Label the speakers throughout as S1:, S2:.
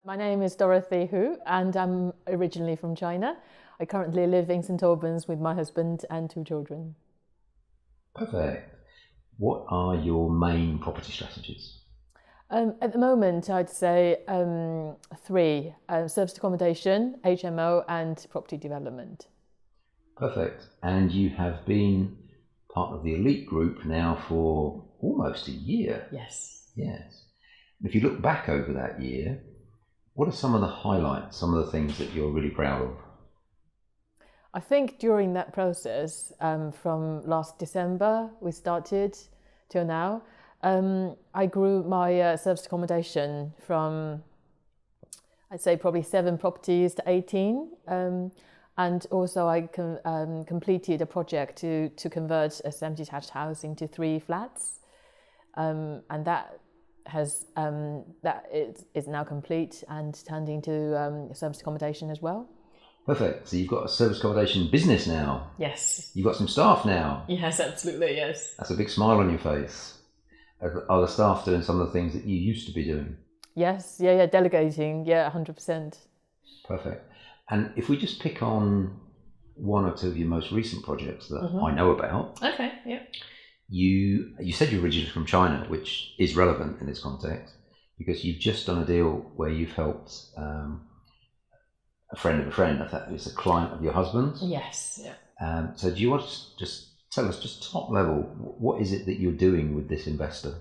S1: My name is Dorothy Hu, and I'm originally from China. I currently live in St Albans with my husband and 2 children.
S2: Perfect. What are your main property strategies?
S1: At the moment, I'd say 3, serviced accommodation, HMO and property development.
S2: Perfect. And you have been part of the Elite group now for almost a year.
S1: Yes.
S2: Yes. If you look back over that year, what are some of the highlights, some of the things that you're really proud of?
S1: I think during that process, from last December we started till now, I grew my serviced accommodation from, I'd say, probably 7 properties to 18. And also I completed a project to convert a semi-detached house into 3 flats. And that is now complete and turned into serviced accommodation as well.
S2: Perfect. So you've got a service accommodation business now.
S1: Yes.
S2: You've got some staff now.
S1: Yes, absolutely, yes.
S2: That's a big smile on your face. Are the staff doing some of the things that you used to be doing?
S1: Yes, yeah, delegating, 100%.
S2: Perfect. And if we just pick on 1 or 2 of your most recent projects that I know about.
S1: Okay, yeah.
S2: You said you're originally from China, which is relevant in this context because you've just done a deal where you've helped a friend of a friend. I thought it was a client of your husband's.
S1: Yes, yeah.
S2: So do you want to just tell us, just top level, what is it that you're doing with this investor?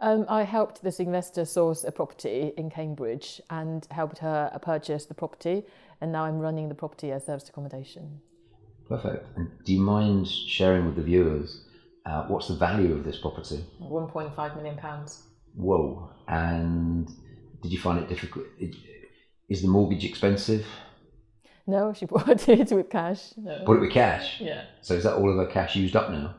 S1: I helped this investor source a property in Cambridge and helped her purchase the property, and now I'm running the property as serviced accommodation.
S2: Perfect. And do you mind sharing with the viewers what's the value of this property?
S1: £1.5 million.
S2: Whoa. And did you find it difficult? Is the mortgage expensive?
S1: No, she bought it with cash. No.
S2: Bought it with cash?
S1: Yeah.
S2: So is that all of her cash used up now?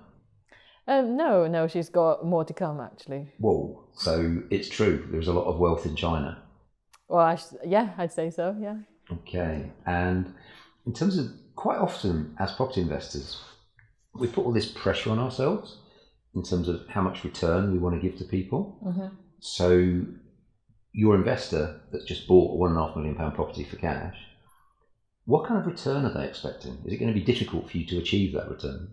S1: No, she's got more to come actually.
S2: Whoa. So it's true, there's a lot of wealth in China.
S1: Well, I'd say so, yeah.
S2: Okay. And in terms of, quite often as property investors, we put all this pressure on ourselves in terms of how much return we want to give to people. Mm-hmm. So your investor that's just bought a £1.5 million property for cash, what kind of return are they expecting? Is it going to be difficult for you to achieve that return?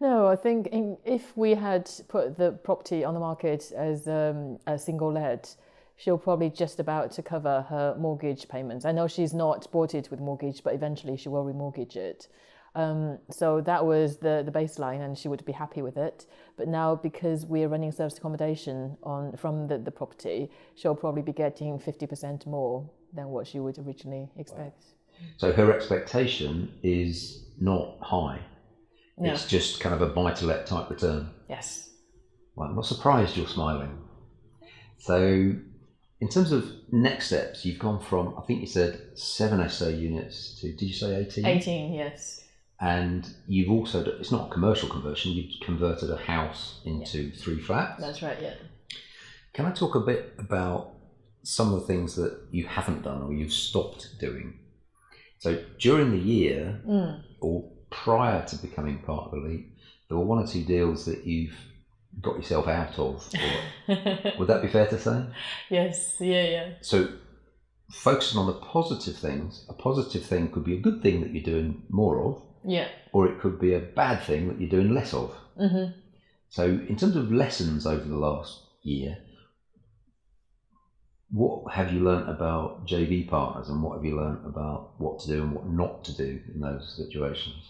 S1: No, I think if we had put the property on the market as a single let, she'll probably just about to cover her mortgage payments. I know she's not bought it with mortgage, but eventually she will remortgage it. So that was the baseline, and she would be happy with it. But now, because we're running serviced accommodation from the property, she'll probably be getting 50% more than what she would originally expect.
S2: Wow. So her expectation is not high. No. It's just kind of a buy-to-let type return.
S1: Yes.
S2: Well, I'm not surprised you're smiling. So in terms of next steps, you've gone from, I think you said 7 SA units to, did you say 18?
S1: 18, yes.
S2: And you've also, it's not a commercial conversion, you've converted a house into 3 flats.
S1: That's right, yeah.
S2: Can I talk a bit about some of the things that you haven't done or you've stopped doing? So during the year, or prior to becoming part of Elite, there were 1 or 2 deals that you've got yourself out of. Would that be fair to say?
S1: Yes, yeah.
S2: So focusing on the positive things, a positive thing could be a good thing that you're doing more of.
S1: Yeah.
S2: Or it could be a bad thing that you're doing less of. Mm-hmm. So in terms of lessons over the last year, what have you learnt about JV partners and what have you learnt about what to do and what not to do in those situations?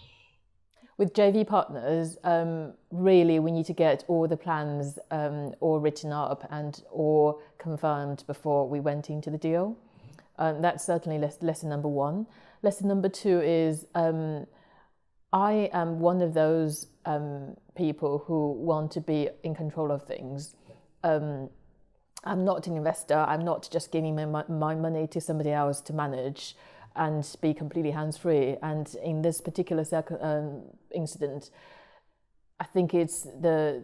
S1: With JV partners, really we need to get all the plans all written up and all confirmed before we went into the deal. That's certainly lesson number 1. Lesson number 2 is I am one of those people who want to be in control of things. I'm not an investor. I'm not just giving my money to somebody else to manage and be completely hands-free. And in this particular incident, I think it's the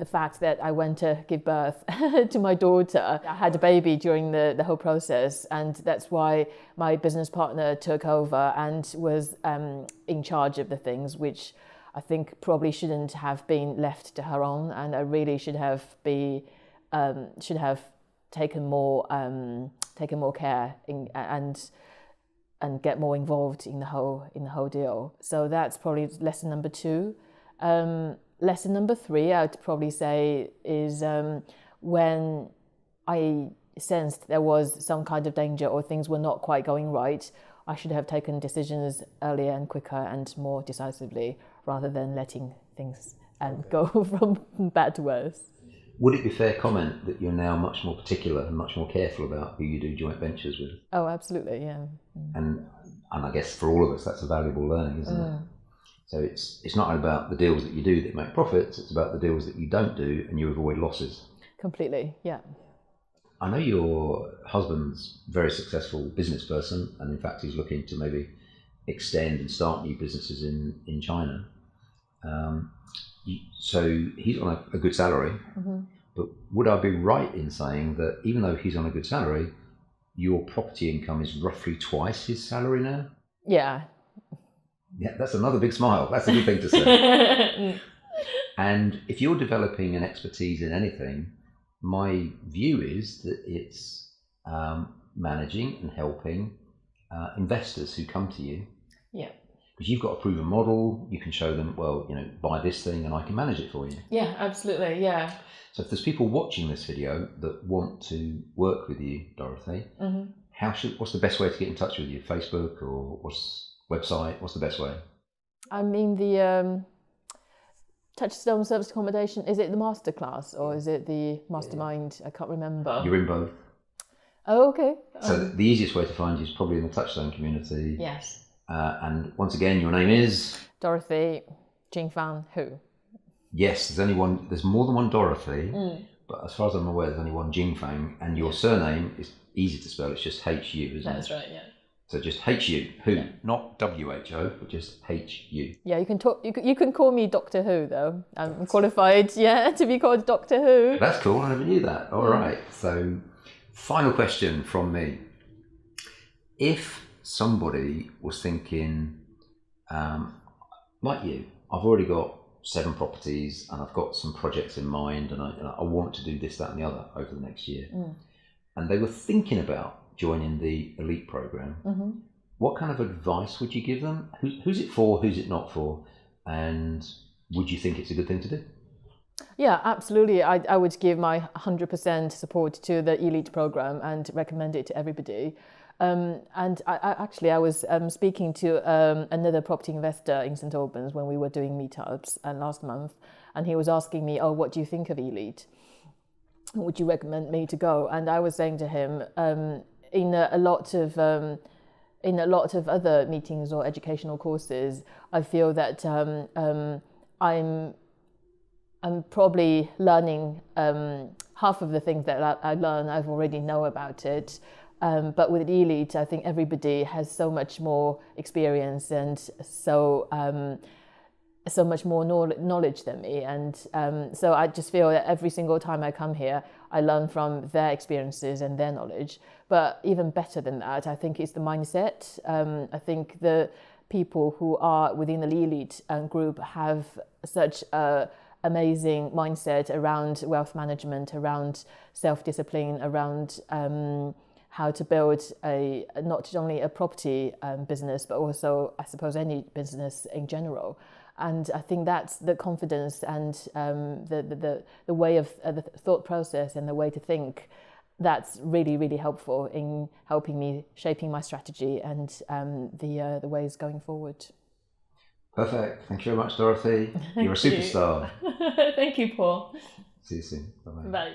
S1: fact that I went to give birth to my daughter. I had a baby during the whole process, and that's why my business partner took over and was in charge of the things, which I think probably shouldn't have been left to her own, and I really should have taken more taken more care and get more involved in the whole deal. So that's probably lesson number 2. Lesson number 3, I would probably say, is when I sensed there was some kind of danger or things were not quite going right, I should have taken decisions earlier and quicker and more decisively, rather than letting things go from bad to worse.
S2: Would it be fair comment that you're now much more particular and much more careful about who you do joint ventures with?
S1: Oh, absolutely, yeah.
S2: And I guess for all of us, that's a valuable learning, isn't it? So it's not about the deals that you do that make profits, it's about the deals that you don't do and you avoid losses.
S1: Completely, yeah.
S2: I know your husband's a very successful business person, and in fact he's looking to maybe extend and start new businesses in China. So he's on a good salary, but would I be right in saying that even though he's on a good salary, your property income is roughly twice his salary now?
S1: Yeah.
S2: Yeah, that's another big smile. That's a good thing to say. And if you're developing an expertise in anything, my view is that it's managing and helping investors who come to you.
S1: Yeah.
S2: Because you've got a proven model, you can show them, well, buy this thing and I can manage it for you.
S1: Yeah, absolutely, yeah.
S2: So if there's people watching this video that want to work with you, Dorothy, what's the best way to get in touch with you? Facebook or website? What's the best way?
S1: I mean, the Touchstone Service Accommodation, is it the masterclass or is it the mastermind? I can't remember.
S2: You're in both.
S1: Oh, okay.
S2: So the easiest way to find you is probably in the Touchstone community.
S1: Yes.
S2: And once again, your name is?
S1: Dorothy Jingfan Hu.
S2: Yes, there's more than one Dorothy, but as far as I'm aware, there's only one Jingfang, and your surname is easy to spell, it's just H-U, isn't it?
S1: That's right, yeah.
S2: So just H-U, Who, not W-H-O, but just H-U.
S1: Yeah, you can call me Doctor Who, though. I'm qualified, to be called Doctor Who.
S2: That's cool, I never knew that. All right, so final question from me. If somebody was thinking, like you, I've already got 7 properties and I've got some projects in mind and I want to do this, that and the other over the next year. And they were thinking about joining the Elite program. What kind of advice would you give them? Who's it for, who's it not for? And would you think it's a good thing to do?
S1: Yeah, absolutely. I would give my 100% support to the Elite program and recommend it to everybody. And I was speaking to another property investor in St Albans when we were doing meetups last month, and he was asking me, what do you think of Elite? Would you recommend me to go? And I was saying to him, in a lot of other meetings or educational courses, I feel that I'm probably learning half of the things that I learn, I've already know about it. But with Elite, I think everybody has so much more experience and so much more knowledge than me. And so I just feel that every single time I come here, I learn from their experiences and their knowledge. But even better than that, I think it's the mindset. I think the people who are within the Elite group have such a amazing mindset around wealth management, around self-discipline, around how to build not only a property business, but also, I suppose, any business in general. And I think that's the confidence and the way of the thought process and the way to think that's really, really helpful in helping me shaping my strategy and the ways going forward.
S2: Perfect. Thank you very much, Dorothy. You're a superstar.
S1: Thank you, Paul.
S2: See you soon. Bye-bye.
S1: Bye.